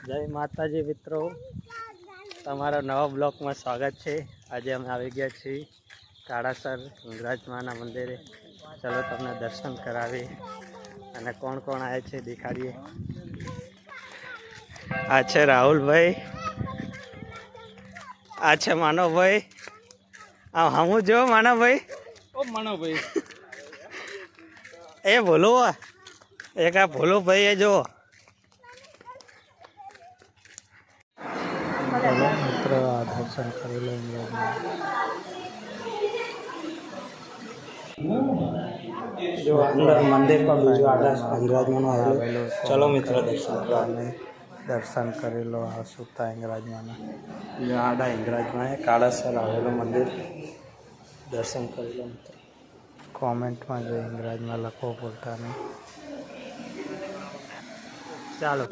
જય માતાજી મિત્રો, તમારા નવા બ્લોગમાં સ્વાગત છે। આજે અમે આવી ગયા છીએ કાળાસર હિંગળાજમાના મંદિરે। ચલો તમને દર્શન કરાવીએ અને કોણ કોણ આવે છે દેખાડીએ। આ છે રાહુલભાઈ, આ છે માનવભાઈ। આ હમું જો માનવભાઈ, ઓ માનવભાઈ એ ભોલો એક આ ભોલો ભાઈ એ જો મિત્ર દર્શન કરી લો। જો અંદર મંદિર પર બીજું હિંગળાજમાં આવેલું। ચલો મિત્ર દર્શન કરી લો। આ સુતા હિંગળાજમાં જો આડા હિંગળાજમાં કાળાસર આવેલું મંદિર, દર્શન કરી લો મિત્ર। કોમેન્ટમાં જો હિંગળાજમાં લખો બોલતા નહીં। ચાલો